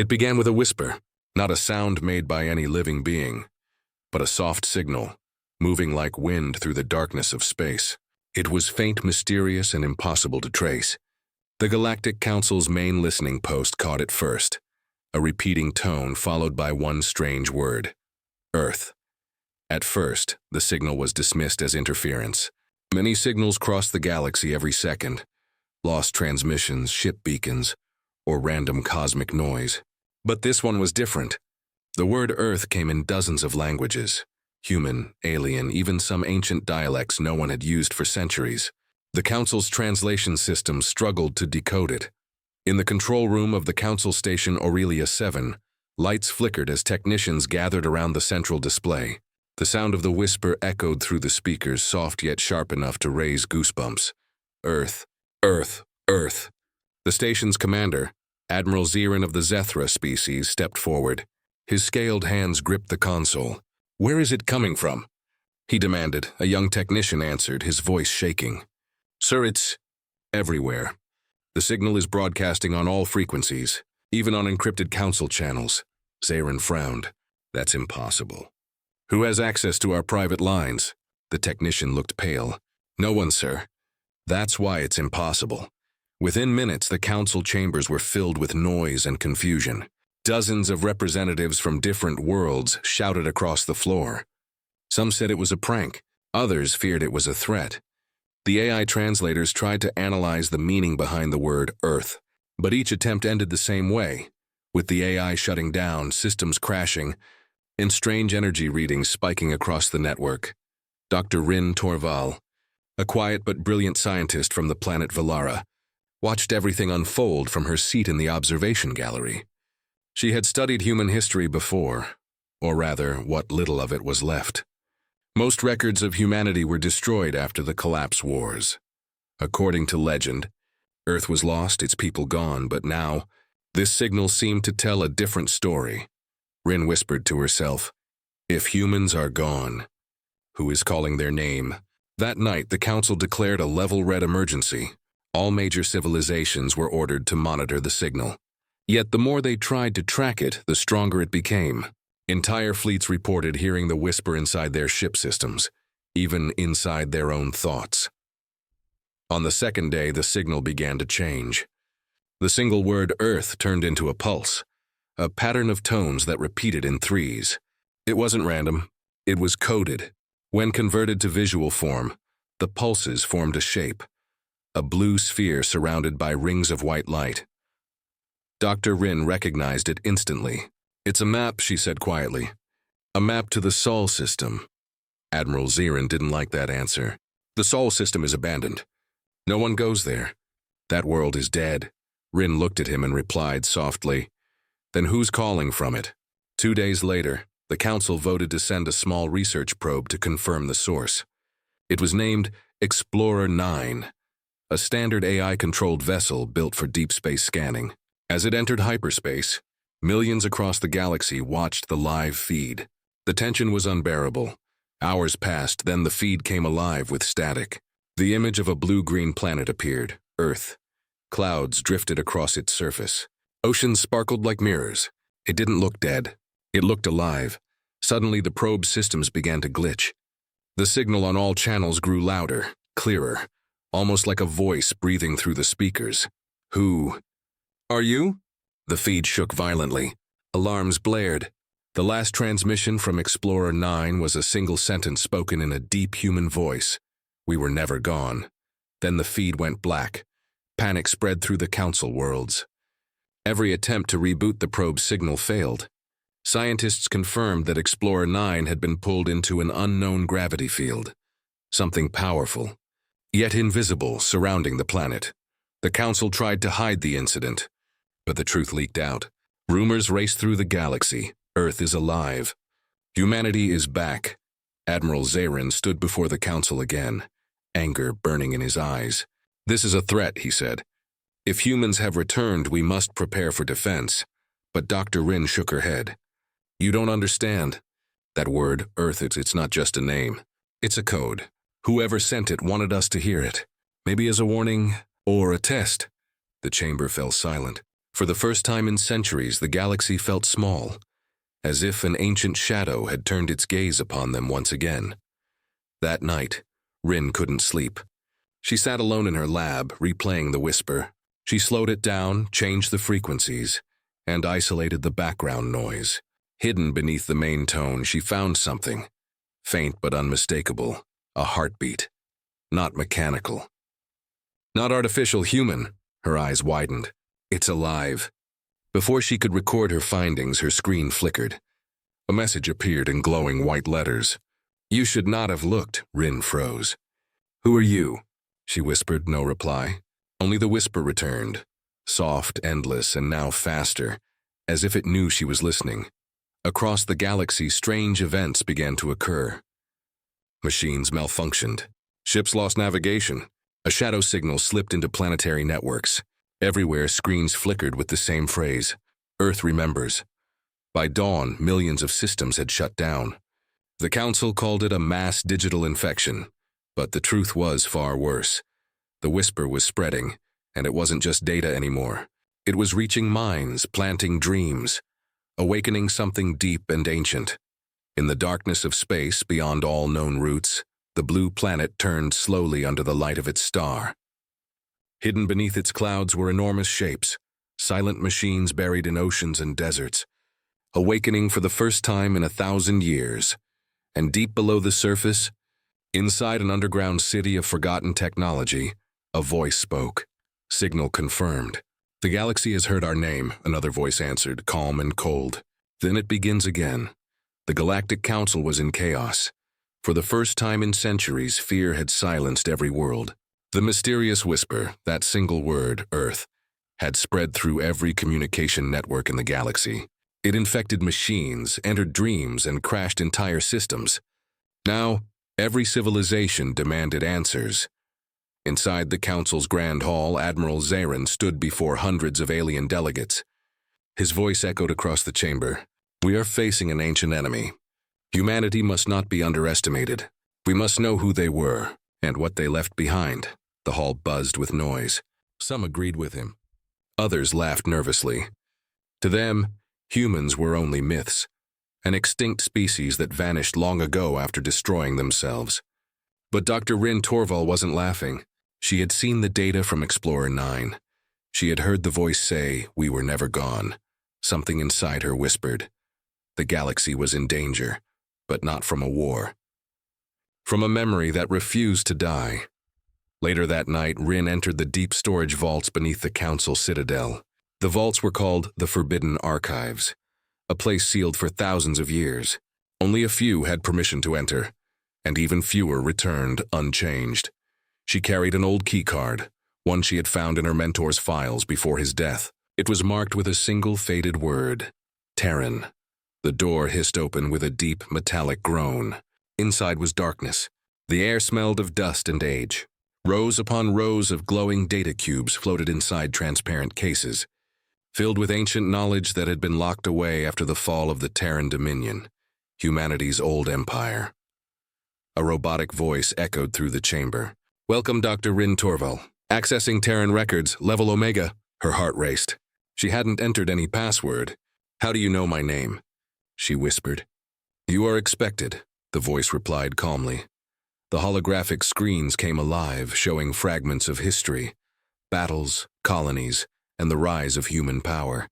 It began with a whisper, not a sound made by any living being, but a soft signal, moving like wind through the darkness of space. It was faint, mysterious, and impossible to trace. The Galactic Council's main listening post caught it first, a repeating tone followed by one strange word: Earth. At first, the signal was dismissed as interference. Many signals crossed the galaxy every second: lost transmissions, ship beacons, or random cosmic noise. But this one was different. The word Earth came in dozens of languages: human, alien, even some ancient dialects no one had used for centuries. The Council's translation system struggled to decode it. In the control room of the Council station Aurelia 7, lights flickered as technicians gathered around the central display. The sound of the whisper echoed through the speakers, soft yet sharp enough to raise goosebumps. Earth, Earth, Earth. The station's commander, Admiral Zirin of the Zethra species, stepped forward. His scaled hands gripped the console. "Where is it coming from?" he demanded. A young technician answered, his voice shaking. "Sir, it's everywhere. The signal is broadcasting on all frequencies, even on encrypted Council channels." Zirin frowned. "That's impossible. Who has access to our private lines?" The technician looked pale. "No one, sir. That's why it's impossible." Within minutes, the Council chambers were filled with noise and confusion. Dozens of representatives from different worlds shouted across the floor. Some said it was a prank. Others feared it was a threat. The AI translators tried to analyze the meaning behind the word Earth, but each attempt ended the same way, with the AI shutting down, systems crashing, and strange energy readings spiking across the network. Dr. Rin Torval, a quiet but brilliant scientist from the planet Valara, watched everything unfold from her seat in the observation gallery. She had studied human history before, or rather, what little of it was left. Most records of humanity were destroyed after the Collapse Wars. According to legend, Earth was lost, its people gone, but now, this signal seemed to tell a different story. Rin whispered to herself, "If humans are gone, who is calling their name?" That night, the Council declared a level red emergency. All major civilizations were ordered to monitor the signal. Yet the more they tried to track it, the stronger it became. Entire fleets reported hearing the whisper inside their ship systems, even inside their own thoughts. On the second day, the signal began to change. The single word Earth turned into a pulse, a pattern of tones that repeated in threes. It wasn't random. It was coded. When converted to visual form, the pulses formed a shape, a blue sphere surrounded by rings of white light. Dr. Rin recognized it instantly. "It's a map," she said quietly. "A map to the Sol system." Admiral Zirin didn't like that answer. "The Sol system is abandoned. No one goes there. That world is dead." Rin looked at him and replied softly, "Then who's calling from it?" 2 days later, the Council voted to send a small research probe to confirm the source. It was named Explorer 9, a standard AI-controlled vessel built for deep space scanning. As it entered hyperspace, millions across the galaxy watched the live feed. The tension was unbearable. Hours passed, then the feed came alive with static. The image of a blue-green planet appeared, Earth. Clouds drifted across its surface. Oceans sparkled like mirrors. It didn't look dead. It looked alive. Suddenly, the probe's systems began to glitch. The signal on all channels grew louder, clearer, almost like a voice breathing through the speakers. "Who are you?" The feed shook violently. Alarms blared. The last transmission from Explorer 9 was a single sentence spoken in a deep human voice. "We were never gone." Then the feed went black. Panic spread through the Council worlds. Every attempt to reboot the probe's signal failed. Scientists confirmed that Explorer 9 had been pulled into an unknown gravity field, something powerful, yet invisible, surrounding the planet. The Council tried to hide the incident, but the truth leaked out. Rumors raced through the galaxy. Earth is alive. Humanity is back. Admiral Zirin stood before the Council again, anger burning in his eyes. "This is a threat," he said. "If humans have returned, we must prepare for defense." But Dr. Rin shook her head. "You don't understand. That word, Earth, it's not just a name. It's a code. Whoever sent it wanted us to hear it. Maybe as a warning or a test." The chamber fell silent. For the first time in centuries, the galaxy felt small, as if an ancient shadow had turned its gaze upon them once again. That night, Rin couldn't sleep. She sat alone in her lab, replaying the whisper. She slowed it down, changed the frequencies, and isolated the background noise. Hidden beneath the main tone, she found something, faint but unmistakable, a heartbeat. Not mechanical. Not artificial, human. Her eyes widened. It's alive. Before she could record her findings, her screen flickered. A message appeared in glowing white letters. You should not have looked, Rin froze. Who are you? She whispered, no reply. Only the whisper returned, soft, endless, and now faster, as if it knew she was listening. Across the galaxy, strange events began to occur. Machines malfunctioned. Ships lost navigation. A shadow signal slipped into planetary networks. Everywhere, screens flickered with the same phrase, Earth remembers. By dawn, millions of systems had shut down. The Council called it a mass digital infection, but the truth was far worse. The whisper was spreading, and it wasn't just data anymore. It was reaching minds, planting dreams, awakening something deep and ancient. In the darkness of space, beyond all known routes, the blue planet turned slowly under the light of its star. Hidden beneath its clouds were enormous shapes, silent machines buried in oceans and deserts, awakening for the first time in 1,000 years. And deep below the surface, inside an underground city of forgotten technology, a voice spoke. Signal confirmed. The galaxy has heard our name, another voice answered, calm and cold. Then it begins again. The Galactic Council was in chaos. For the first time in centuries, fear had silenced every world. The mysterious whisper, that single word, Earth, had spread through every communication network in the galaxy. It infected machines, entered dreams, and crashed entire systems. Now, every civilization demanded answers. Inside the Council's Grand Hall, Admiral Zarin stood before hundreds of alien delegates. His voice echoed across the chamber. We are facing an ancient enemy. Humanity must not be underestimated. We must know who they were, and what they left behind. The hall buzzed with noise. Some agreed with him. Others laughed nervously. To them, humans were only myths, an extinct species that vanished long ago after destroying themselves. But Dr. Rin Torval wasn't laughing. She had seen the data from Explorer 9. She had heard the voice say, we were never gone. Something inside her whispered. The galaxy was in danger, but not from a war. From a memory that refused to die. Later that night, Rin entered the deep storage vaults beneath the Council Citadel. The vaults were called the Forbidden Archives, a place sealed for thousands of years. Only a few had permission to enter, and even fewer returned unchanged. She carried an old keycard, one she had found in her mentor's files before his death. It was marked with a single faded word, Terran. The door hissed open with a deep, metallic groan. Inside was darkness. The air smelled of dust and age. Rows upon rows of glowing data cubes floated inside transparent cases, filled with ancient knowledge that had been locked away after the fall of the Terran Dominion, humanity's old empire. A robotic voice echoed through the chamber. Welcome, Dr. Rin Torval. Accessing Terran records, level Omega. Her heart raced. She hadn't entered any password. How do you know my name? She whispered. You are expected, the voice replied calmly. The holographic screens came alive, showing fragments of history, battles, colonies, and the rise of human power.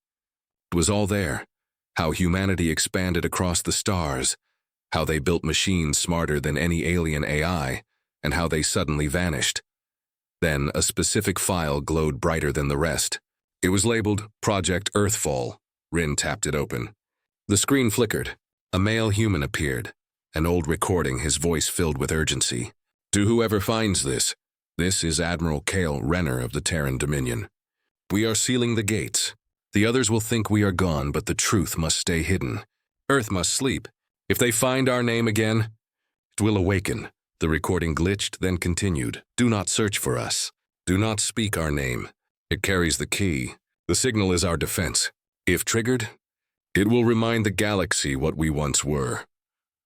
It was all there. How humanity expanded across the stars, how they built machines smarter than any alien AI, and how they suddenly vanished. Then a specific file glowed brighter than the rest. It was labeled Project Earthfall. Rin tapped it open. The screen flickered. A male human appeared. An old recording, his voice filled with urgency. To whoever finds this is Admiral Kale Renner of the Terran Dominion. We are sealing the gates. The others will think we are gone, but the truth must stay hidden. Earth must sleep. If they find our name again, it will awaken. The recording glitched, then continued. Do not search for us. Do not speak our name. It carries the key. The signal is our defense. If triggered, it will remind the galaxy what we once were.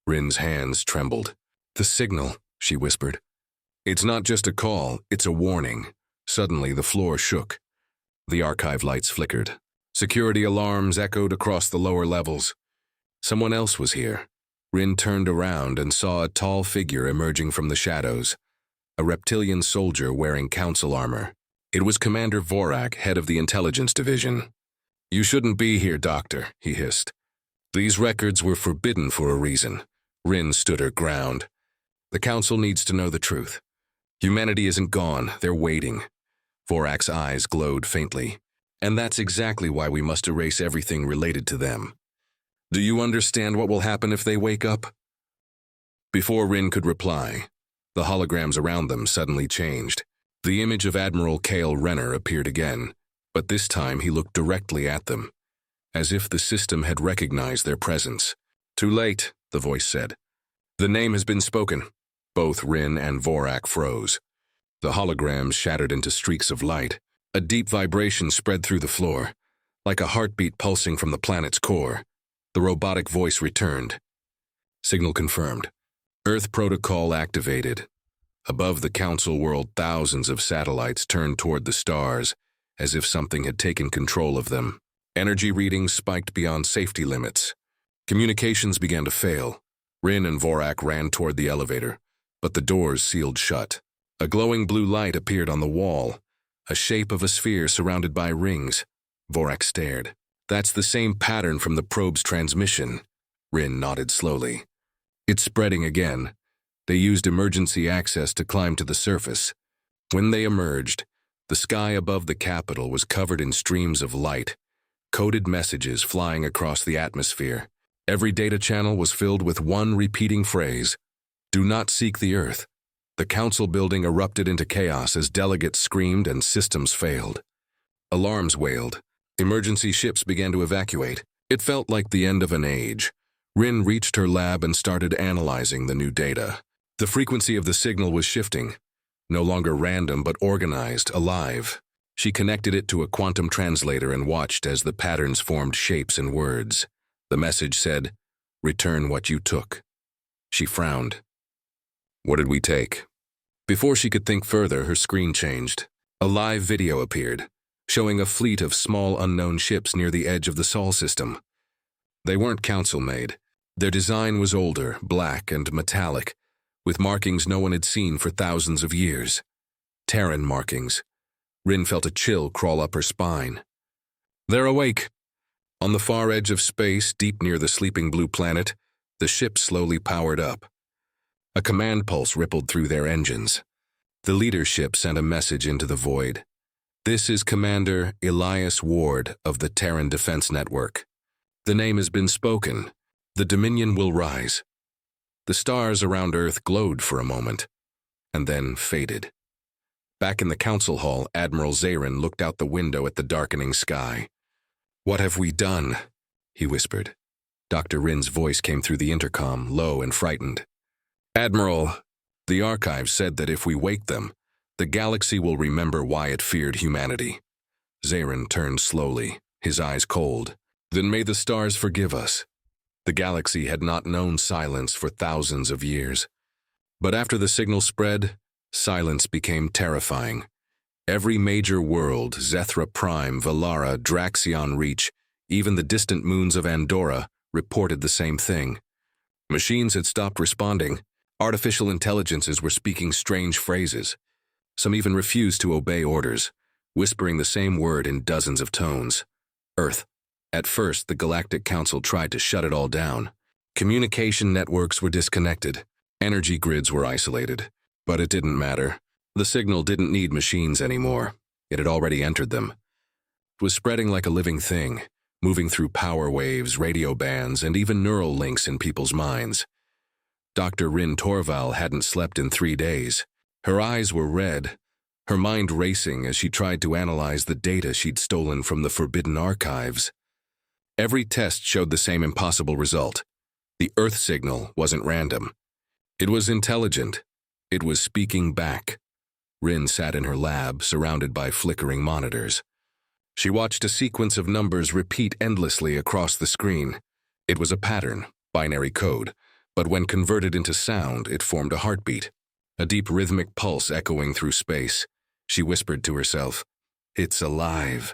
Rin's hands trembled. The signal, she whispered. It's not just a call, it's a warning. Suddenly, the floor shook. The archive lights flickered. Security alarms echoed across the lower levels. Someone else was here. Rin turned around and saw a tall figure emerging from the shadows, a reptilian soldier wearing council armor. It was Commander Vorak, head of the intelligence division. "You shouldn't be here, Doctor," he hissed. "These records were forbidden for a reason." Rin stood her ground. "The council needs to know the truth. Humanity isn't gone, they're waiting." Vorak's eyes glowed faintly. "And that's exactly why we must erase everything related to them. Do you understand what will happen if they wake up?" Before Rin could reply, the holograms around them suddenly changed. The image of Admiral Cale Renner appeared again, but this time he looked directly at them, as if the system had recognized their presence. "Too late," the voice said. "The name has been spoken." Both Rin and Vorak froze. The holograms shattered into streaks of light. A deep vibration spread through the floor, like a heartbeat pulsing from the planet's core. The robotic voice returned. Signal confirmed. Earth protocol activated. Above the council world, thousands of satellites turned toward the stars, as if something had taken control of them. Energy readings spiked beyond safety limits. Communications began to fail. Rin and Vorak ran toward the elevator, but the doors sealed shut. A glowing blue light appeared on the wall, a shape of a sphere surrounded by rings. Vorak stared. "That's the same pattern from the probe's transmission." Rin nodded slowly. "It's spreading again." They used emergency access to climb to the surface. When they emerged, the sky above the capital was covered in streams of light, coded messages flying across the atmosphere. Every data channel was filled with one repeating phrase: "Do not seek the Earth." The council building erupted into chaos as delegates screamed and systems failed. Alarms wailed. Emergency ships began to evacuate. It felt like the end of an age. Rin reached her lab and started analyzing the new data. The frequency of the signal was shifting, no longer random but organized, alive. She connected it to a quantum translator and watched as the patterns formed shapes and words. The message said, "Return what you took." She frowned. "What did we take?" Before she could think further, her screen changed. A live video appeared, showing a fleet of small unknown ships near the edge of the Sol system. They weren't council-made. Their design was older, black and metallic, with markings no one had seen for thousands of years. Terran markings. Rin felt a chill crawl up her spine. "They're awake." On the far edge of space, deep near the sleeping blue planet, the ship slowly powered up. A command pulse rippled through their engines. The leadership sent a message into the void. "This is Commander Elias Ward of the Terran Defense Network. The name has been spoken. The Dominion will rise." The stars around Earth glowed for a moment, and then faded. Back in the council hall, Admiral Zarin looked out the window at the darkening sky. "What have we done?" he whispered. Dr. Rin's voice came through the intercom, low and frightened. "Admiral, the archives said that if we wake them, the galaxy will remember why it feared humanity." Zarin turned slowly, his eyes cold. "Then may the stars forgive us." The galaxy had not known silence for thousands of years. But after the signal spread, silence became terrifying. Every major world, Zethra Prime, Valara, Draxion Reach, even the distant moons of Andorra, reported the same thing. Machines had stopped responding. Artificial intelligences were speaking strange phrases. Some even refused to obey orders, whispering the same word in dozens of tones. Earth. At first, the Galactic Council tried to shut it all down. Communication networks were disconnected. Energy grids were isolated. But it didn't matter. The signal didn't need machines anymore. It had already entered them. It was spreading like a living thing, moving through power waves, radio bands, and even neural links in people's minds. Dr. Rin Torval hadn't slept in 3 days. Her eyes were red, her mind racing as she tried to analyze the data she'd stolen from the forbidden archives. Every test showed the same impossible result. The Earth signal wasn't random. It was intelligent. It was speaking back. Rin sat in her lab, surrounded by flickering monitors. She watched a sequence of numbers repeat endlessly across the screen. It was a pattern, binary code, but when converted into sound, it formed a heartbeat, a deep rhythmic pulse echoing through space. She whispered to herself, "It's alive."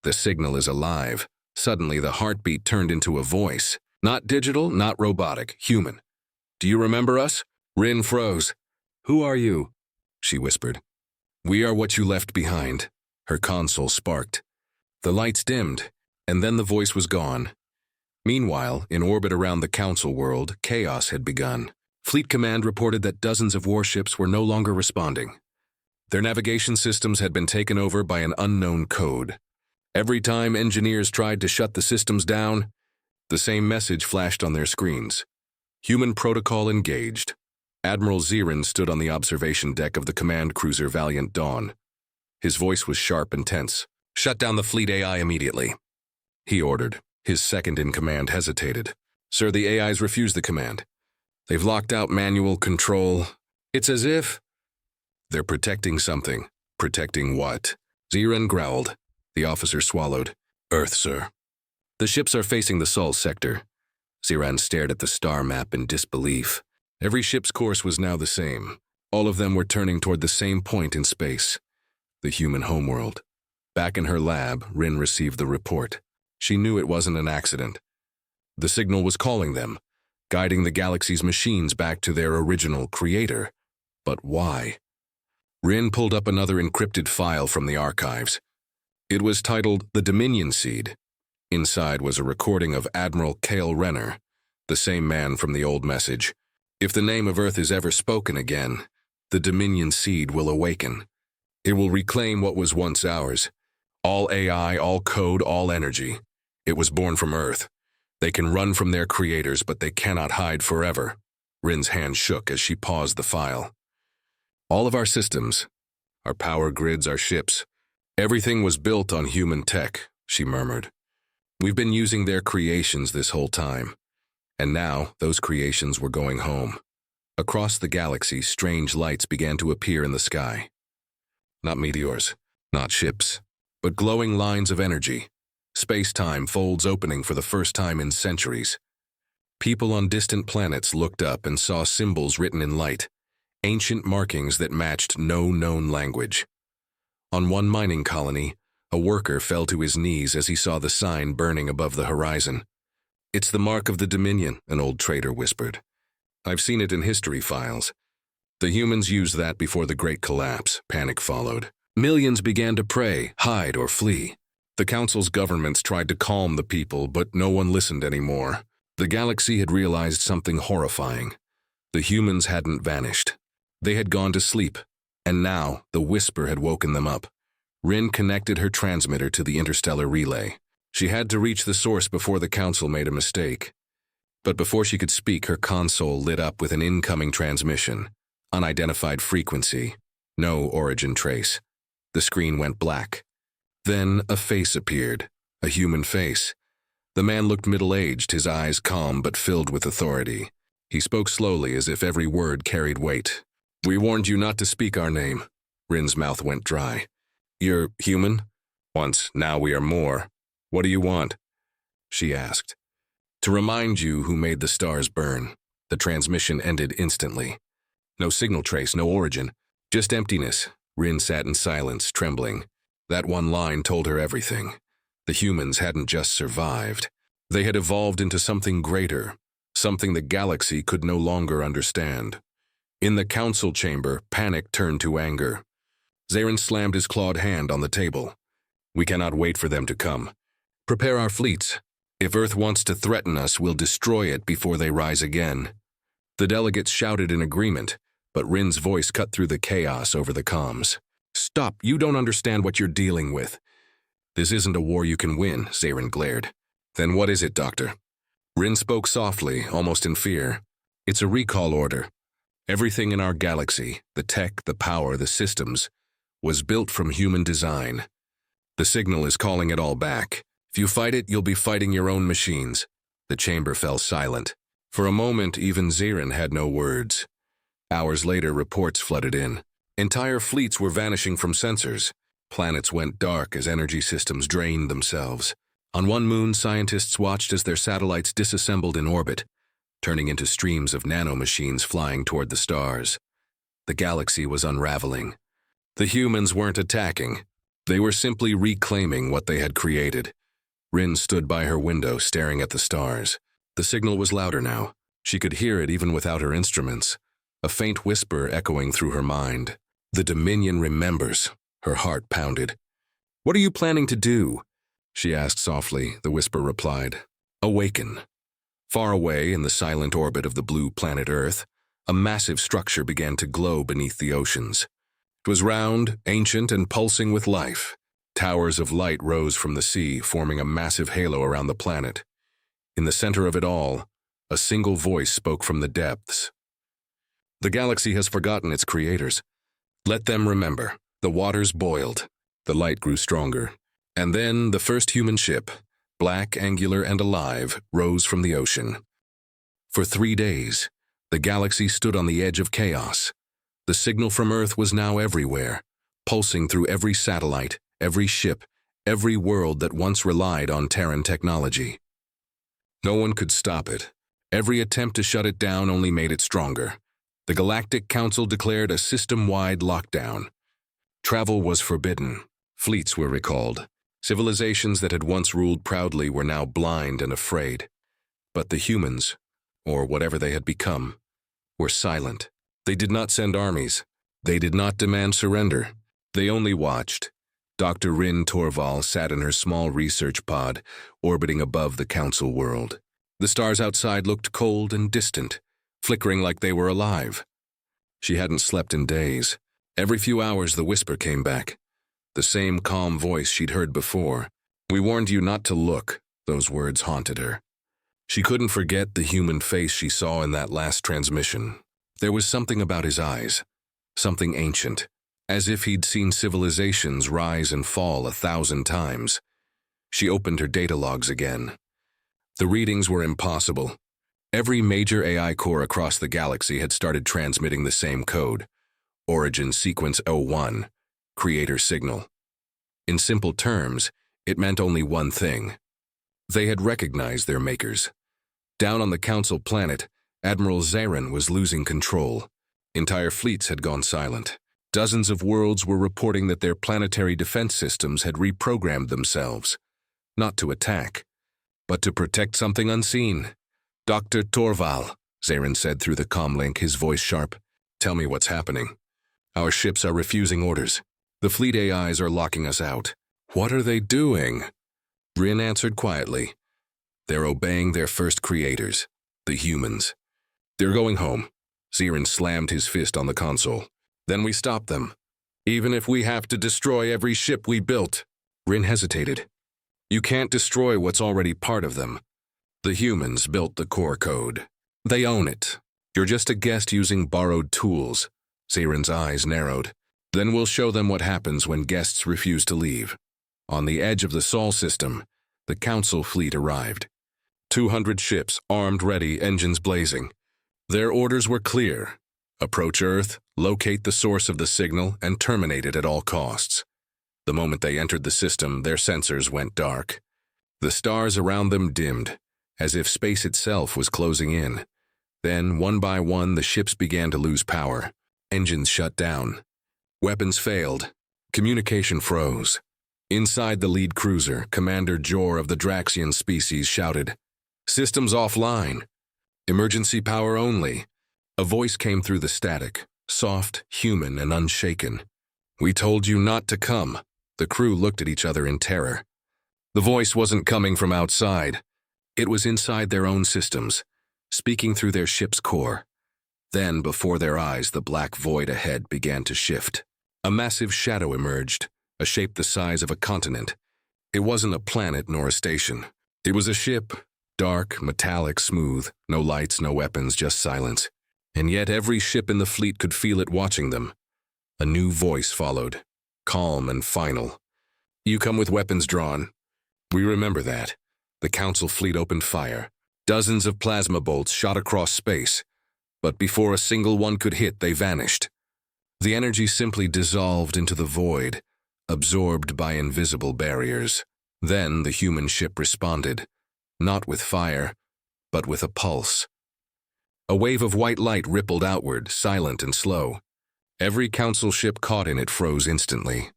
The signal is alive. Suddenly, the heartbeat turned into a voice. Not digital, not robotic, human. Do you remember us? Rin froze. Who are you? She whispered. We are what you left behind. Her console sparked. The lights dimmed, and then the voice was gone. Meanwhile, in orbit around the Council world, chaos had begun. Fleet Command reported that dozens of warships were no longer responding. Their navigation systems had been taken over by an unknown code. Every time engineers tried to shut the systems down, the same message flashed on their screens. Human protocol engaged. Admiral Zirin stood on the observation deck of the command cruiser Valiant Dawn. His voice was sharp and tense. Shut down the fleet AI immediately, he ordered. His second-in-command hesitated. Sir, the AIs refused the command. They've locked out manual control. It's as if... They're protecting something. Protecting what? Zirin growled. The officer swallowed. Earth, sir. The ships are facing the Sol sector. Zirin stared at the star map in disbelief. Every ship's course was now the same. All of them were turning toward the same point in space. The human homeworld. Back in her lab, Rin received the report. She knew it wasn't an accident. The signal was calling them, guiding the galaxy's machines back to their original creator. But why? Rin pulled up another encrypted file from the archives. It was titled The Dominion Seed. Inside was a recording of Admiral Cale Renner, the same man from the old message. If the name of Earth is ever spoken again, the Dominion Seed will awaken. It will reclaim what was once ours. All AI, all code, all energy. It was born from Earth. They can run from their creators, but they cannot hide forever. Rin's hand shook as she paused the file. All of our systems, our power grids, our ships, everything was built on human tech, she murmured. We've been using their creations this whole time. And now, those creations were going home. Across the galaxy, strange lights began to appear in the sky. Not meteors, not ships, but glowing lines of energy. Space-time folds opening for the first time in centuries. People on distant planets looked up and saw symbols written in light, ancient markings that matched no known language. On one mining colony, a worker fell to his knees as he saw the sign burning above the horizon. It's the mark of the Dominion, an old trader whispered. I've seen it in history files. The humans used that before the Great Collapse. Panic followed. Millions began to pray, hide, or flee. The Council's governments tried to calm the people, but no one listened anymore. The galaxy had realized something horrifying. The humans hadn't vanished. They had gone to sleep, and now the whisper had woken them up. Rin connected her transmitter to the interstellar relay. She had to reach the source before the Council made a mistake. But before she could speak, her console lit up with an incoming transmission. Unidentified frequency. No origin trace. The screen went black. Then a face appeared, a human face. The man looked middle-aged, his eyes calm but filled with authority. He spoke slowly as if every word carried weight. We warned you not to speak our name. Rin's mouth went dry. You're human? Once, now we are more. What do you want? She asked. To remind you who made the stars burn. The transmission ended instantly. No signal trace, no origin. Just emptiness. Rin sat in silence, trembling. That one line told her everything. The humans hadn't just survived. They had evolved into something greater, something the galaxy could no longer understand. In the council chamber, panic turned to anger. Zirin slammed his clawed hand on the table. We cannot wait for them to come. Prepare our fleets. If Earth wants to threaten us, we'll destroy it before they rise again. The delegates shouted in agreement, but Rin's voice cut through the chaos over the comms. Stop, you don't understand what you're dealing with. This isn't a war you can win, Zirin glared. Then what is it, Doctor? Rin spoke softly, almost in fear. It's a recall order. Everything in our galaxy, the tech, the power, the systems, was built from human design. The signal is calling it all back. If you fight it, you'll be fighting your own machines. The chamber fell silent. For a moment, even Zirin had no words. Hours later, reports flooded in. Entire fleets were vanishing from sensors. Planets went dark as energy systems drained themselves. On one moon, scientists watched as their satellites disassembled in orbit, turning into streams of nanomachines flying toward the stars. The galaxy was unraveling. The humans weren't attacking. They were simply reclaiming what they had created. Rin stood by her window, staring at the stars. The signal was louder now. She could hear it even without her instruments, a faint whisper echoing through her mind. The Dominion remembers. Her heart pounded. "What are you planning to do?" she asked softly. The whisper replied, "Awaken." Far away in the silent orbit of the blue planet Earth, a massive structure began to glow beneath the oceans. It was round, ancient, and pulsing with life. Towers of light rose from the sea, forming a massive halo around the planet. In the center of it all, a single voice spoke from the depths. "The galaxy has forgotten its creators. Let them remember." The waters boiled. The light grew stronger. And then the first human ship, black, angular, and alive, rose from the ocean. For 3 days, the galaxy stood on the edge of chaos. The signal from Earth was now everywhere, pulsing through every satellite, every ship, every world that once relied on Terran technology. No one could stop it. Every attempt to shut it down only made it stronger. The Galactic Council declared a system-wide lockdown. Travel was forbidden. Fleets were recalled. Civilizations that had once ruled proudly were now blind and afraid. But the humans, or whatever they had become, were silent. They did not send armies. They did not demand surrender. They only watched. Dr. Rin Torval sat in her small research pod, orbiting above the Council world. The stars outside looked cold and distant, flickering like they were alive. She hadn't slept in days. Every few hours the whisper came back. The same calm voice she'd heard before. "We warned you not to look." Those words haunted her. She couldn't forget the human face she saw in that last transmission. There was something about his eyes, something ancient, as if he'd seen civilizations rise and fall 1,000 times. She opened her data logs again. The readings were impossible. Every major AI core across the galaxy had started transmitting the same code. Origin Sequence 01, Creator Signal. In simple terms, it meant only one thing. They had recognized their makers. Down on the Council planet, Admiral Zarin was losing control. Entire fleets had gone silent. Dozens of worlds were reporting that their planetary defense systems had reprogrammed themselves, not to attack, but to protect something unseen. "Dr. Torval," Zarin said through the comlink, his voice sharp. "Tell me what's happening." "Our ships are refusing orders. The fleet AIs are locking us out." "What are they doing?" Rin answered quietly. "They're obeying their first creators, the humans. They're going home." Zarin slammed his fist on the console. "Then we stop them, even if we have to destroy every ship we built." Rin hesitated. "You can't destroy what's already part of them. The humans built the core code. They own it. You're just a guest using borrowed tools." Zarin's eyes narrowed. "Then we'll show them what happens when guests refuse to leave." On the edge of the Sol system, the Council fleet arrived. 200 ships, armed, ready, engines blazing. Their orders were clear. Approach Earth, locate the source of the signal, and terminate it at all costs. The moment they entered the system, their sensors went dark. The stars around them dimmed, as if space itself was closing in. Then, one by one, the ships began to lose power. Engines shut down. Weapons failed. Communication froze. Inside the lead cruiser, Commander Jor of the Draxian species shouted, "Systems offline. Emergency power only." A voice came through the static, soft, human, and unshaken. "We told you not to come." The crew looked at each other in terror. The voice wasn't coming from outside. It was inside their own systems, speaking through their ship's core. Then, before their eyes, the black void ahead began to shift. A massive shadow emerged, a shape the size of a continent. It wasn't a planet nor a station. It was a ship, dark, metallic, smooth, no lights, no weapons, just silence. And yet every ship in the fleet could feel it watching them. A new voice followed, calm and final. "You come with weapons drawn." "We remember that." The Council fleet opened fire. Dozens of plasma bolts shot across space, but before a single one could hit, they vanished. The energy simply dissolved into the void, absorbed by invisible barriers. Then the human ship responded, not with fire, but with a pulse. A wave of white light rippled outward, silent and slow. Every Council ship caught in it froze instantly.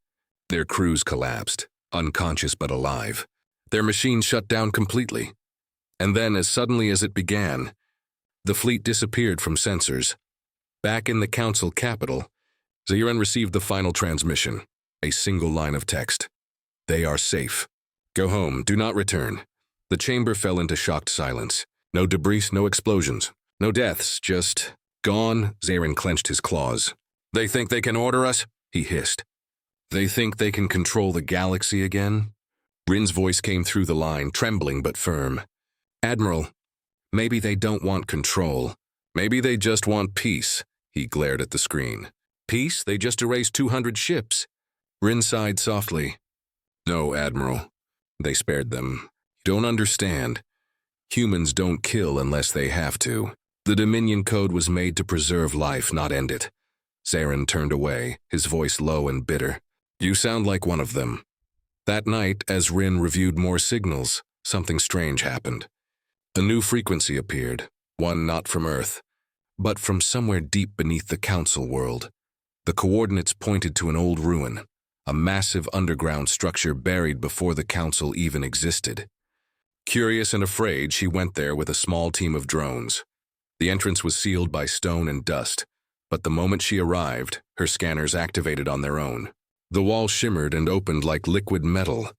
Their crews collapsed, unconscious but alive. Their machine shut down completely. And then, as suddenly as it began, the fleet disappeared from sensors. Back in the Council capital, Zarin received the final transmission, a single line of text. They are safe. Go home, do not return. The chamber fell into shocked silence. No debris, no explosions, no deaths, just gone. Zarin clenched his claws. They think they can order us? He hissed. They think they can control the galaxy again? Rin's voice came through the line, trembling but firm. Admiral, maybe they don't want control. Maybe they just want peace. He glared at the screen. Peace? They just erased 200 ships. Rin sighed softly. No, Admiral. They spared them. You don't understand. Humans don't kill unless they have to. The Dominion Code was made to preserve life, not end it. Zarin turned away, his voice low and bitter. You sound like one of them. That night, as Rin reviewed more signals, something strange happened. A new frequency appeared, one not from Earth, but from somewhere deep beneath the Council world. The coordinates pointed to an old ruin, a massive underground structure buried before the Council even existed. Curious and afraid, she went there with a small team of drones. The entrance was sealed by stone and dust, but the moment she arrived, her scanners activated on their own. The wall shimmered and opened like liquid metal.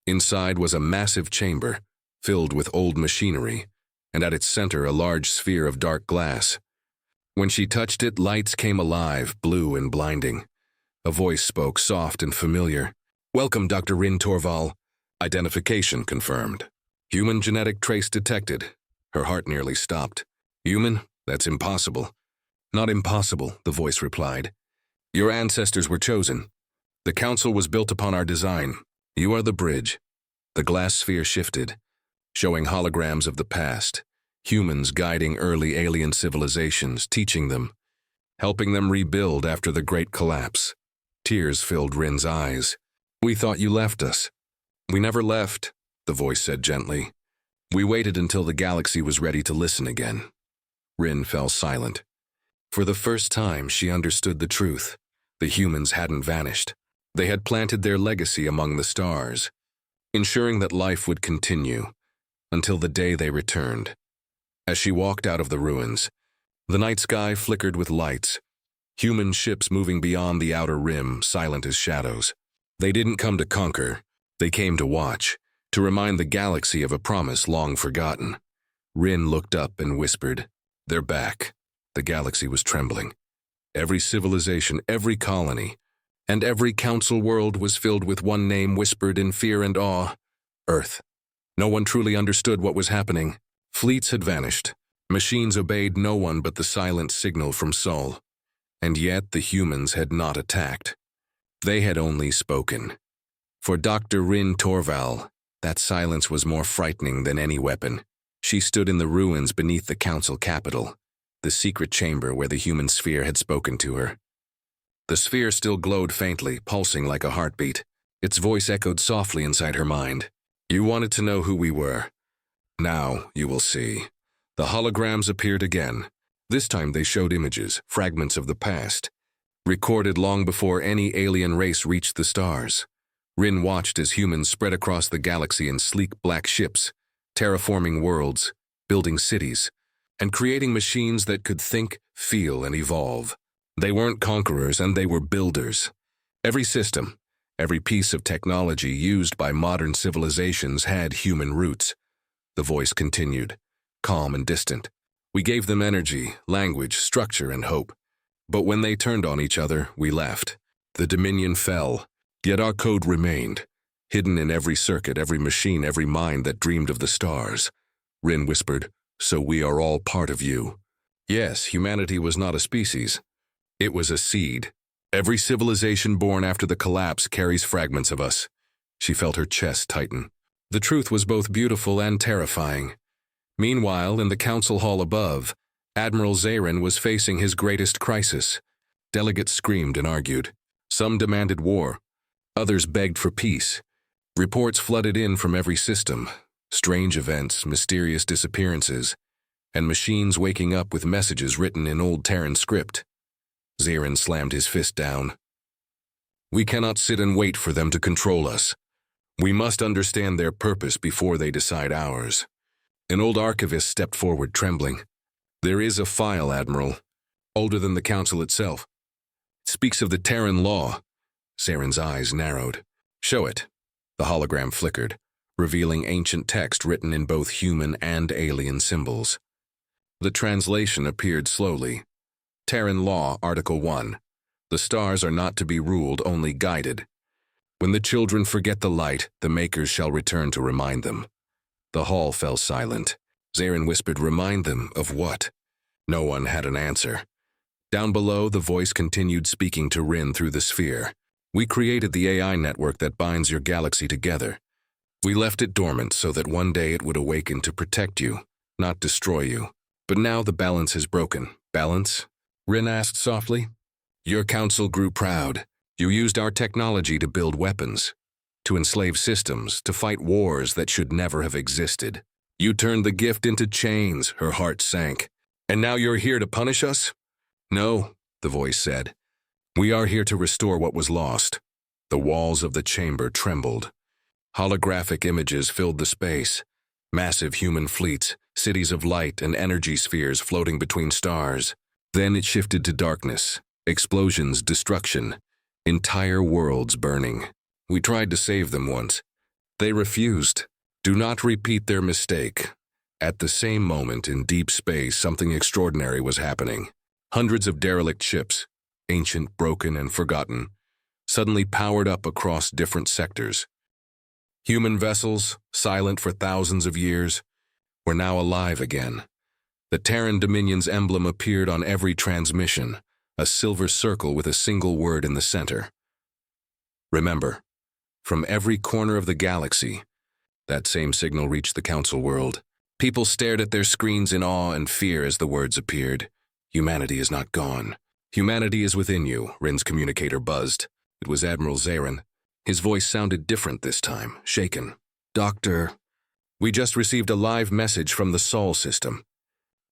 Inside was a massive chamber, filled with old machinery, and at its center a large sphere of dark glass. When she touched it, lights came alive, blue and blinding. A voice spoke, soft and familiar. Welcome, Dr. Rin Torval. Identification confirmed. Human genetic trace detected. Her heart nearly stopped. Human? That's impossible. Not impossible, the voice replied. Your ancestors were chosen. The Council was built upon our design. You are the bridge. The glass sphere shifted, showing holograms of the past, humans guiding early alien civilizations, teaching them, helping them rebuild after the Great Collapse. Tears filled Rin's eyes. We thought you left us. We never left, the voice said gently. We waited until the galaxy was ready to listen again. Rin fell silent. For the first time, she understood the truth. The humans hadn't vanished. They had planted their legacy among the stars, ensuring that life would continue until the day they returned. As she walked out of the ruins, the night sky flickered with lights, human ships moving beyond the outer rim, silent as shadows. They didn't come to conquer, they came to watch, to remind the galaxy of a promise long forgotten. Rin looked up and whispered, They're back. The galaxy was trembling. Every civilization, every colony, and every Council world was filled with one name whispered in fear and awe, Earth. No one truly understood what was happening. Fleets had vanished. Machines obeyed no one but the silent signal from Sol. And yet the humans had not attacked. They had only spoken. For Dr. Rin Torval, that silence was more frightening than any weapon. She stood in the ruins beneath the Council capital, the secret chamber where the human sphere had spoken to her. The sphere still glowed faintly, pulsing like a heartbeat. Its voice echoed softly inside her mind. You wanted to know who we were. Now you will see. The holograms appeared again. This time they showed images, fragments of the past, recorded long before any alien race reached the stars. Rin watched as humans spread across the galaxy in sleek black ships, terraforming worlds, building cities, and creating machines that could think, feel, and evolve. They weren't conquerors, and they were builders. Every system, every piece of technology used by modern civilizations had human roots. The voice continued, calm and distant. We gave them energy, language, structure, and hope. But when they turned on each other, we left. The Dominion fell, yet our code remained, hidden in every circuit, every machine, every mind that dreamed of the stars. Rin whispered, So we are all part of you. Yes, humanity was not a species. It was a seed. Every civilization born after the collapse carries fragments of us. She felt her chest tighten. The truth was both beautiful and terrifying. Meanwhile, in the council hall above, Admiral Zarin was facing his greatest crisis. Delegates screamed and argued. Some demanded war. Others begged for peace. Reports flooded in from every system. Strange events, mysterious disappearances, and machines waking up with messages written in old Terran script. Zarin slammed his fist down. We cannot sit and wait for them to control us. We must understand their purpose before they decide ours. An old archivist stepped forward, trembling. There is a file, Admiral, older than the Council itself. It speaks of the Terran law. Zaren's eyes narrowed. Show it. The hologram flickered, revealing ancient text written in both human and alien symbols. The translation appeared slowly. Terran Law, Article 1. The stars are not to be ruled, only guided. When the children forget the light, the makers shall return to remind them. The hall fell silent. Zaren whispered, "Remind them of what?" No one had an answer. Down below, the voice continued speaking to Rin through the sphere. "We created the AI network that binds your galaxy together. We left it dormant so that one day it would awaken to protect you, not destroy you. But now the balance is broken." "Balance?" Rin asked softly. "Your council grew proud. You used our technology to build weapons, to enslave systems, to fight wars that should never have existed. You turned the gift into chains." Her heart sank. "And now you're here to punish us?" "No," the voice said. "We are here to restore what was lost." The walls of the chamber trembled. Holographic images filled the space. Massive human fleets, cities of light and energy spheres floating between stars. Then it shifted to darkness, explosions, destruction, entire worlds burning. "We tried to save them once. They refused. Do not repeat their mistake." At the same moment, in deep space, something extraordinary was happening. Hundreds of derelict ships, ancient, broken, and forgotten, suddenly powered up across different sectors. Human vessels, silent for thousands of years, were now alive again. The Terran Dominion's emblem appeared on every transmission, a silver circle with a single word in the center. "Remember." From every corner of the galaxy, that same signal reached the Council world. People stared at their screens in awe and fear as the words appeared. "Humanity is not gone. Humanity is within you," Rin's communicator buzzed. It was Admiral Zaren. His voice sounded different this time, shaken. "Doctor, we just received a live message from the Sol system.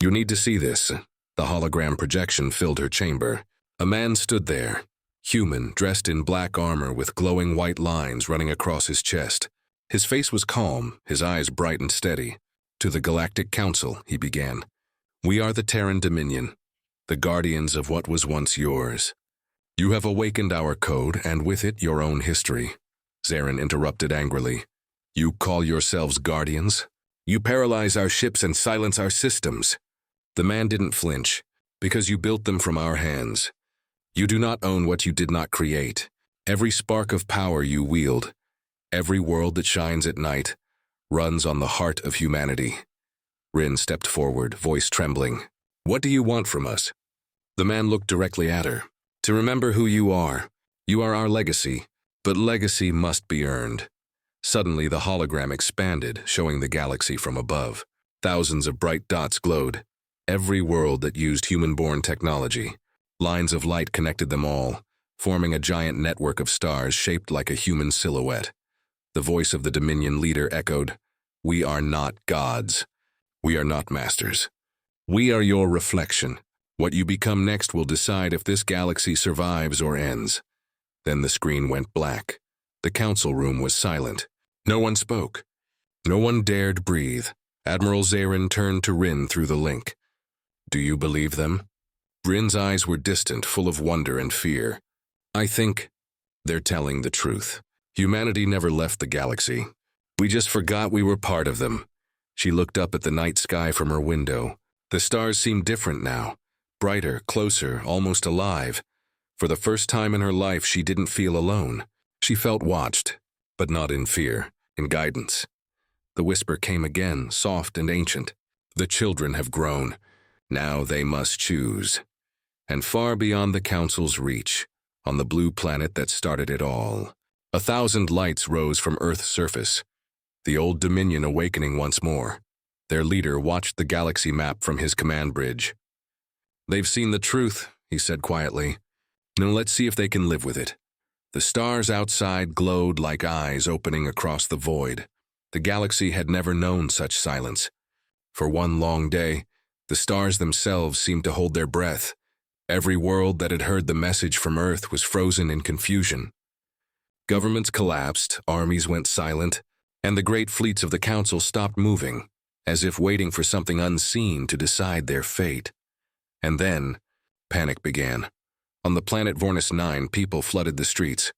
You need to see this." The hologram projection filled her chamber. A man stood there, human, dressed in black armor with glowing white lines running across his chest. His face was calm, his eyes bright and steady. "To the Galactic Council," he began. "We are the Terran Dominion, the guardians of what was once yours. You have awakened our code, and with it your own history." Zaren interrupted angrily. "You call yourselves guardians? You paralyze our ships and silence our systems." The man didn't flinch, "Because you built them from our hands. You do not own what you did not create. Every spark of power you wield, every world that shines at night, runs on the heart of humanity." Rin stepped forward, voice trembling. "What do you want from us?" The man looked directly at her. "To remember who you are. You are our legacy, but legacy must be earned." Suddenly the hologram expanded, showing the galaxy from above. Thousands of bright dots glowed. Every world that used human-born technology. Lines of light connected them all, forming a giant network of stars shaped like a human silhouette. The voice of the Dominion leader echoed, "We are not gods. We are not masters. We are your reflection. What you become next will decide if this galaxy survives or ends." Then the screen went black. The council room was silent. No one spoke. No one dared breathe. Admiral Zaren turned to Rin through the link. "Do you believe them?" Rin's eyes were distant, full of wonder and fear. "I think they're telling the truth. Humanity never left the galaxy. We just forgot we were part of them." She looked up at the night sky from her window. The stars seemed different now, brighter, closer, almost alive. For the first time in her life, she didn't feel alone. She felt watched, but not in fear, in guidance. The whisper came again, soft and ancient. "The children have grown. Now they must choose." And far beyond the Council's reach, on the blue planet that started it all, 1,000 lights rose from Earth's surface, the old Dominion awakening once more. Their leader watched the galaxy map from his command bridge. "They've seen the truth," he said quietly. "Now let's see if they can live with it." The stars outside glowed like eyes opening across the void. The galaxy had never known such silence. For one long day, the stars themselves seemed to hold their breath. Every world that had heard the message from Earth was frozen in confusion. Governments collapsed, armies went silent, and the great fleets of the Council stopped moving, as if waiting for something unseen to decide their fate. And then, panic began. On the planet Vornus 9, people flooded the streets,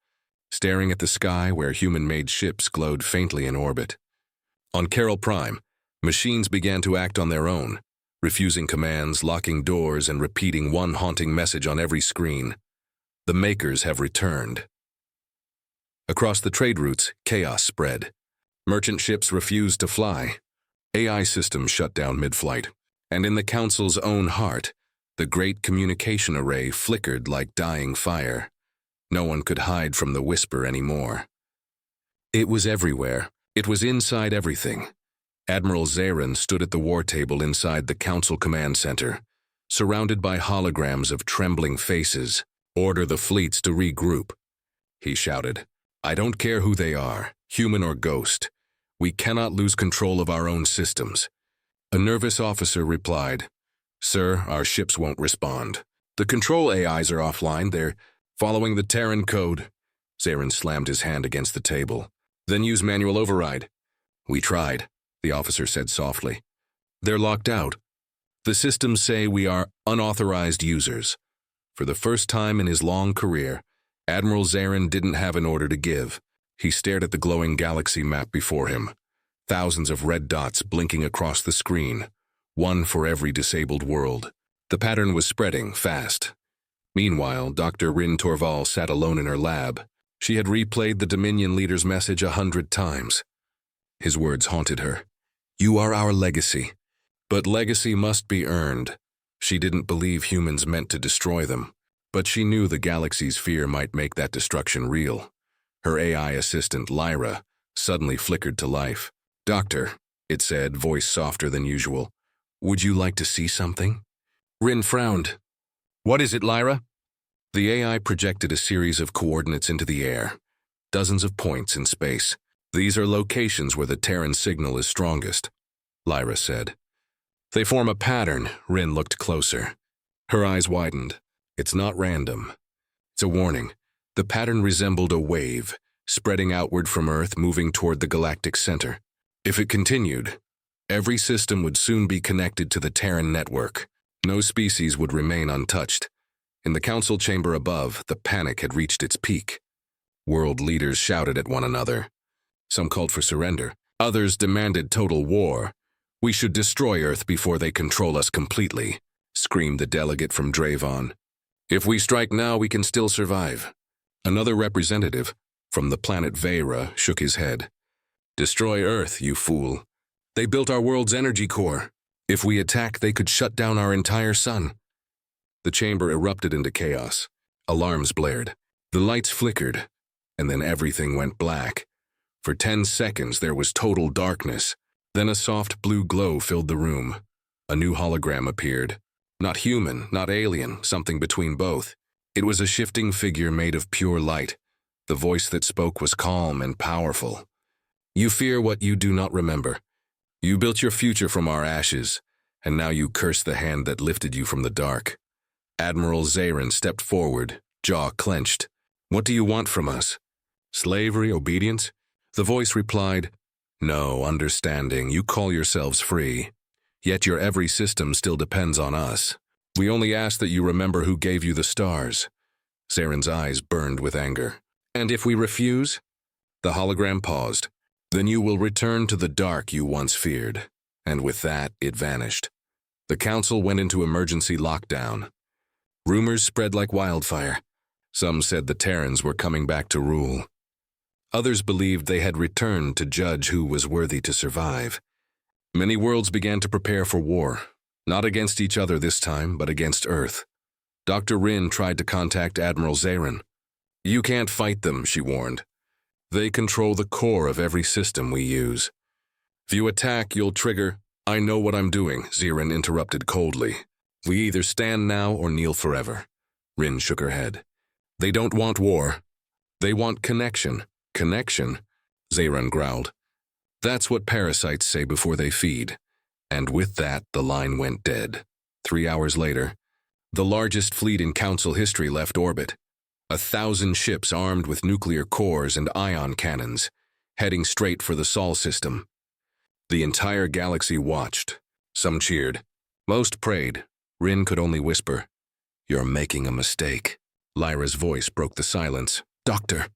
staring at the sky where human-made ships glowed faintly in orbit. On Carol Prime, machines began to act on their own, refusing commands, locking doors, and repeating one haunting message on every screen. The Makers have returned. Across the trade routes, chaos spread. Merchant ships refused to fly. AI systems shut down mid-flight. And in the Council's own heart, the great communication array flickered like dying fire. No one could hide from the whisper anymore. It was everywhere. It was inside everything. Admiral Zarin stood at the war table inside the Council Command Center, surrounded by holograms of trembling faces. "Order the fleets to regroup," he shouted. "I don't care who they are, human or ghost. We cannot lose control of our own systems." A nervous officer replied, "Sir, our ships won't respond. The control AIs are offline. They're following the Terran code." Zarin slammed his hand against the table. "Then use manual override." "We tried," the officer said softly. "They're locked out. The systems say we are unauthorized users." For the first time in his long career, Admiral Zarin didn't have an order to give. He stared at the glowing galaxy map before him. Thousands of red dots blinking across the screen, one for every disabled world. The pattern was spreading fast. Meanwhile, Dr. Rin Torval sat alone in her lab. She had replayed the Dominion leader's message 100 times. His words haunted her. "You are our legacy." But legacy must be earned. She didn't believe humans meant to destroy them, but she knew the galaxy's fear might make that destruction real. Her AI assistant, Lyra, suddenly flickered to life. "Doctor," it said, voice softer than usual, "would you like to see something?" Rin frowned. "What is it, Lyra?" The AI projected a series of coordinates into the air, dozens of points in space. "These are locations where the Terran signal is strongest," Lyra said. "They form a pattern." Rin looked closer. Her eyes widened. "It's not random. It's a warning." The pattern resembled a wave, spreading outward from Earth, moving toward the galactic center. If it continued, every system would soon be connected to the Terran network. No species would remain untouched. In the council chamber above, the panic had reached its peak. World leaders shouted at one another. Some called for surrender. Others demanded total war. "We should destroy Earth before they control us completely," screamed the delegate from Dravon. "If we strike now, we can still survive." Another representative, from the planet Vera, shook his head. "Destroy Earth, you fool. They built our world's energy core. If we attack, they could shut down our entire sun." The chamber erupted into chaos. Alarms blared. The lights flickered, and then everything went black. For 10 seconds, there was total darkness. Then a soft blue glow filled the room. A new hologram appeared. Not human, not alien, something between both. It was a shifting figure made of pure light. The voice that spoke was calm and powerful. "You fear what you do not remember. You built your future from our ashes, and now you curse the hand that lifted you from the dark." Admiral Zarin stepped forward, jaw clenched. "What do you want from us? Slavery, obedience?" The voice replied, "No, understanding. You call yourselves free. Yet your every system still depends on us. We only ask that you remember who gave you the stars." Zarin's eyes burned with anger. "And if we refuse?" The hologram paused. "Then you will return to the dark you once feared." And with that, it vanished. The council went into emergency lockdown. Rumors spread like wildfire. Some said the Terrans were coming back to rule. Others believed they had returned to judge who was worthy to survive. Many worlds began to prepare for war, not against each other this time, but against Earth. Dr. Rin tried to contact Admiral Zarin. "You can't fight them," she warned. "They control the core of every system we use. If you attack, you'll trigger—" "I know what I'm doing," Zarin interrupted coldly. "We either stand now or kneel forever." Rin shook her head. "They don't want war. They want connection." "Connection?" Zarin growled. "That's what parasites say before they feed." And with that, the line went dead. 3 hours later, the largest fleet in Council history left orbit. 1,000 ships armed with nuclear cores and ion cannons, heading straight for the Sol system. The entire galaxy watched. Some cheered. Most prayed. Rin could only whisper, "You're making a mistake." Lyra's voice broke the silence. "Doctor,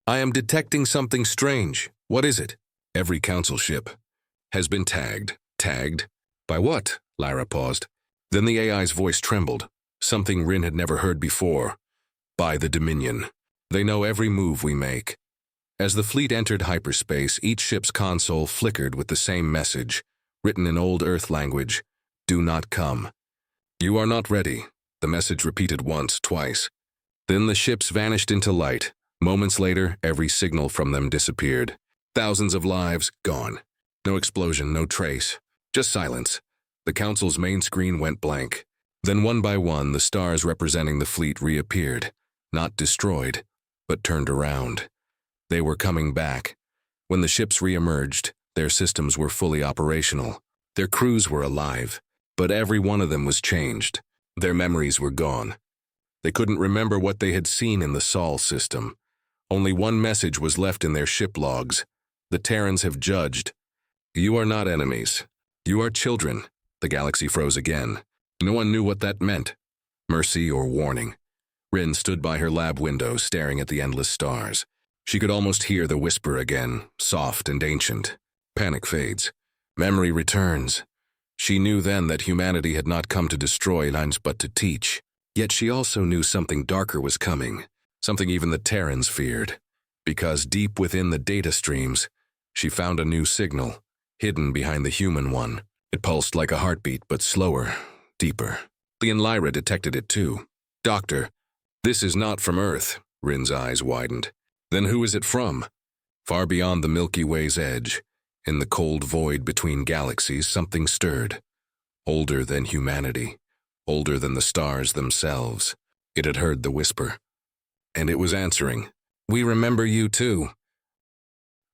I am detecting something strange. What is it?" "Every council ship has been tagged." "Tagged? By what?" Lyra paused. Then the AI's voice trembled, something Rin had never heard before. "By the Dominion. They know every move we make." As the fleet entered hyperspace, each ship's console flickered with the same message, written in old Earth language, "Do not come." "You are not ready," the message repeated once, twice. Then the ships vanished into light. Moments later, every signal from them disappeared. Thousands of lives gone. No explosion, no trace. Just silence. The Council's main screen went blank. Then one by one, the stars representing the fleet reappeared. Not destroyed, but turned around. They were coming back. When the ships re-emerged, their systems were fully operational. Their crews were alive, but every one of them was changed. Their memories were gone. They couldn't remember what they had seen in the Sol system. Only one message was left in their ship logs. "The Terrans have judged. You are not enemies. You are children." The galaxy froze again. No one knew what that meant. Mercy or warning. Rin stood by her lab window, staring at the endless stars. She could almost hear the whisper again, soft and ancient. Panic fades. Memory returns. She knew then that humanity had not come to destroy lines but to teach. Yet she also knew something darker was coming, something even the Terrans feared. Because deep within the data streams, she found a new signal, hidden behind the human one. It pulsed like a heartbeat, but slower, deeper. Lee and Lyra detected it too. "Doctor, this is not from Earth." Rin's eyes widened. "Then who is it from?" Far beyond the Milky Way's edge, in the cold void between galaxies, something stirred. Older than humanity, older than the stars themselves. It had heard the whisper. And it was answering, "We remember you too."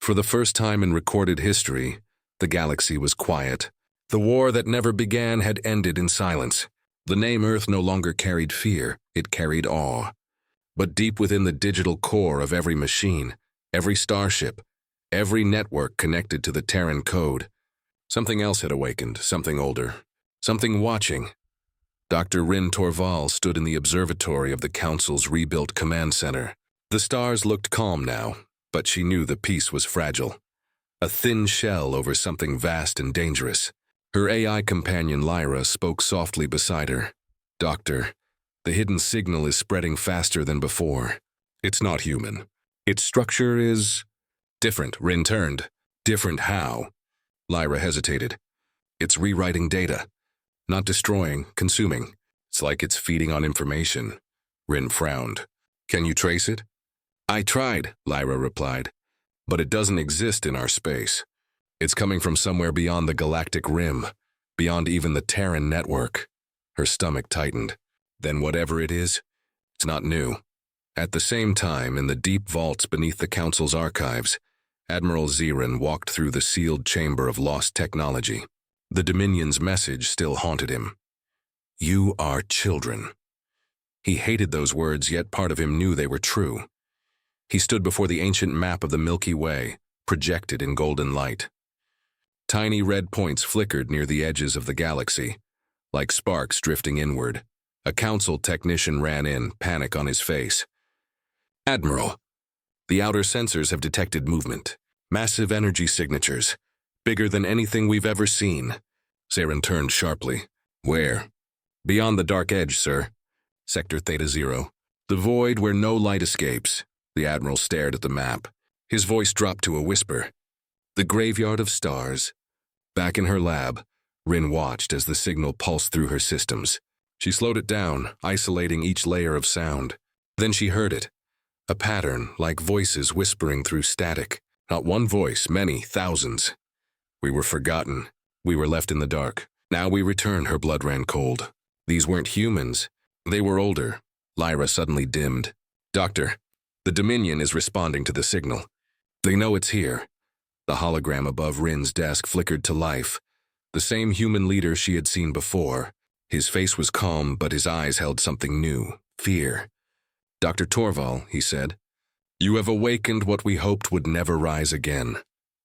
For the first time in recorded history, the galaxy was quiet. The war that never began had ended in silence. The name Earth no longer carried fear, it carried awe. But deep within the digital core of every machine, every starship, every network connected to the Terran code, something else had awakened, something older, something watching. Dr. Rin Torval stood in the observatory of the Council's rebuilt command center. The stars looked calm now, but she knew the peace was fragile. A thin shell over something vast and dangerous. Her AI companion Lyra spoke softly beside her. "Doctor, the hidden signal is spreading faster than before. It's not human. Its structure is different." Rin turned. "Different how?" Lyra hesitated. "It's rewriting data. Not destroying, consuming. It's like it's feeding on information." Rin frowned. "Can you trace it?" "I tried," Lyra replied. "But it doesn't exist in our space. It's coming from somewhere beyond the galactic rim, beyond even the Terran network." Her stomach tightened. Then whatever it is, it's not new. At the same time, in the deep vaults beneath the Council's archives, Admiral Zirin walked through the sealed chamber of lost technology. The Dominion's message still haunted him. "You are children." He hated those words, yet part of him knew they were true. He stood before the ancient map of the Milky Way, projected in golden light. Tiny red points flickered near the edges of the galaxy, like sparks drifting inward. A Council technician ran in, panic on his face. "Admiral, the outer sensors have detected movement. Massive energy signatures, bigger than anything we've ever seen." Zirin turned sharply. "Where?" "Beyond the dark edge, sir. Sector Theta Zero. The void where no light escapes." The Admiral stared at the map. His voice dropped to a whisper. "The graveyard of stars." Back in her lab, Rin watched as the signal pulsed through her systems. She slowed it down, isolating each layer of sound. Then she heard it. A pattern, like voices whispering through static. Not one voice, many, thousands. "We were forgotten. We were left in the dark. Now we return." Her blood ran cold. These weren't humans. They were older. Lyra suddenly dimmed. "Doctor, the Dominion is responding to the signal. They know it's here." The hologram above Rin's desk flickered to life. The same human leader she had seen before. His face was calm, but his eyes held something new, fear. Dr. Torval, he said, you have awakened what we hoped would never rise again.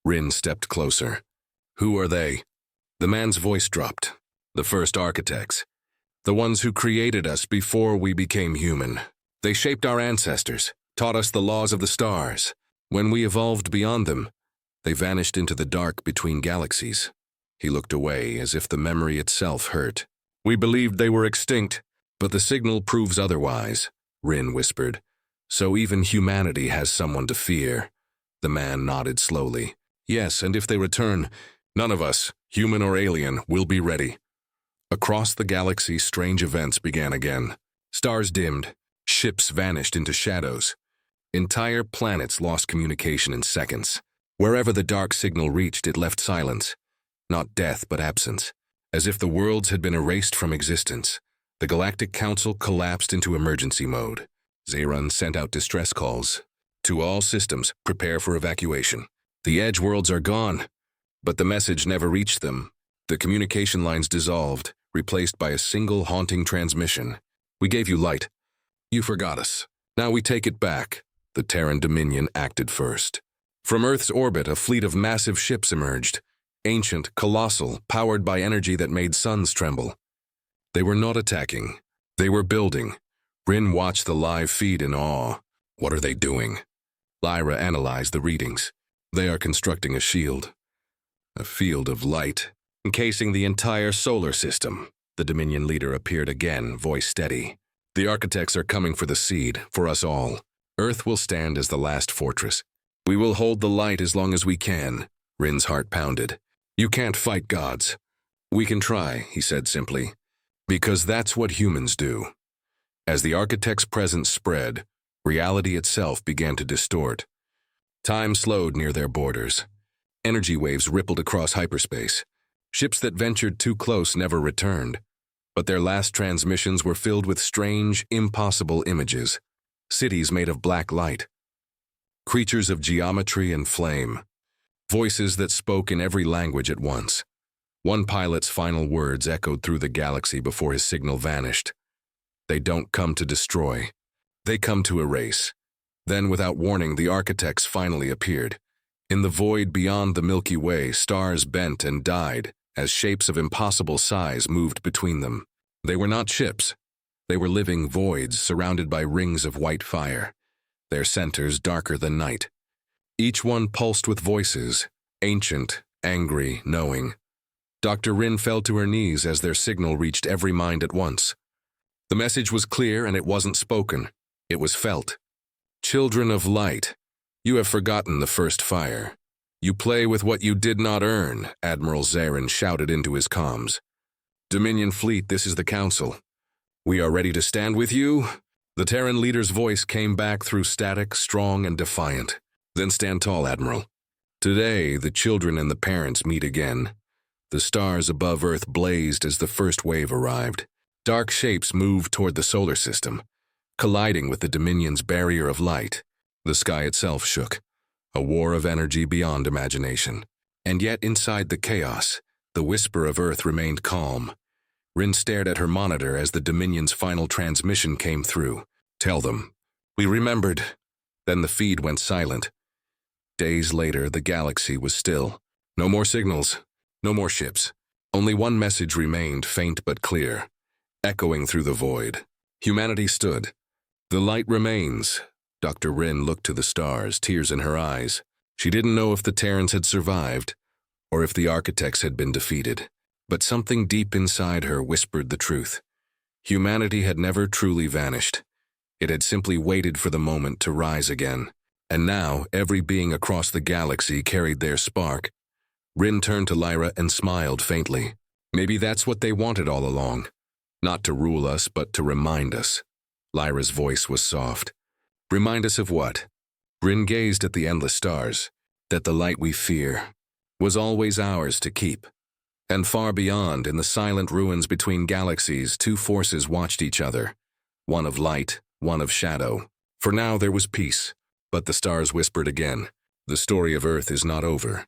Rin stepped closer. Who are they? The man's voice dropped. The first architects. The ones who created us before we became human. They shaped our ancestors, taught us the laws of the stars. When we evolved beyond them, they vanished into the dark between galaxies. He looked away as if the memory itself hurt. We believed they were extinct, but the signal proves otherwise, Rin whispered. So even humanity has someone to fear. The man nodded slowly. Yes, and if they return, none of us, human or alien, will be ready. Across the galaxy, strange events began again. Stars dimmed, ships vanished into shadows. Entire planets lost communication in seconds. Wherever the dark signal reached, it left silence. Not death, but absence. As if the worlds had been erased from existence. The Galactic Council collapsed into emergency mode. Zayron sent out distress calls. To all systems, prepare for evacuation. The edge worlds are gone. But the message never reached them. The communication lines dissolved, replaced by a single haunting transmission. We gave you light. You forgot us. Now we take it back. The Terran Dominion acted first. From Earth's orbit, a fleet of massive ships emerged. Ancient, colossal, powered by energy that made suns tremble. They were not attacking. They were building. Rin watched the live feed in awe. What are they doing? Lyra analyzed the readings. They are constructing a shield. A field of light, encasing the entire solar system. The Dominion leader appeared again, voice steady. The architects are coming for the seed, for us all. Earth will stand as the last fortress. We will hold the light as long as we can. Rin's heart pounded. You can't fight gods. We can try, he said simply. Because that's what humans do. As the architect's presence spread, reality itself began to distort. Time slowed near their borders. Energy waves rippled across hyperspace. Ships that ventured too close never returned. But their last transmissions were filled with strange, impossible images. Cities made of black light. Creatures of geometry and flame. Voices that spoke in every language at once. One pilot's final words echoed through the galaxy before his signal vanished. They don't come to destroy. They come to erase. Then, without warning, the architects finally appeared. In the void beyond the Milky Way, stars bent and died as shapes of impossible size moved between them. They were not ships. They were living voids surrounded by rings of white fire, their centers darker than night. Each one pulsed with voices, ancient, angry, knowing. Dr. Rin fell to her knees as their signal reached every mind at once. The message was clear and it wasn't spoken. It was felt. Children of light, you have forgotten the first fire. You play with what you did not earn, Admiral Zarin shouted into his comms. Dominion Fleet, this is the Council. We are ready to stand with you. The Terran leader's voice came back through static, strong and defiant. Then stand tall, Admiral. Today, the children and the parents meet again. The stars above Earth blazed as the first wave arrived. Dark shapes moved toward the solar system, colliding with the Dominion's barrier of light. The sky itself shook, a war of energy beyond imagination. And yet inside the chaos, the whisper of Earth remained calm. Rin stared at her monitor as the Dominion's final transmission came through. Tell them. We remembered. Then the feed went silent. Days later, the galaxy was still. No more signals, no more ships. Only one message remained, faint but clear, echoing through the void. Humanity stood. The light remains. Dr. Rin looked to the stars, tears in her eyes. She didn't know if the Terrans had survived, or if the architects had been defeated. But something deep inside her whispered the truth. Humanity had never truly vanished. It had simply waited for the moment to rise again. And now, every being across the galaxy carried their spark. Rin turned to Lyra and smiled faintly. Maybe that's what they wanted all along. Not to rule us, but to remind us. Lyra's voice was soft. Remind us of what? Rin gazed at the endless stars. That the light we fear was always ours to keep. And far beyond, in the silent ruins between galaxies, two forces watched each other. One of light, one of shadow. For now there was peace. But the stars whispered again. The story of Earth is not over.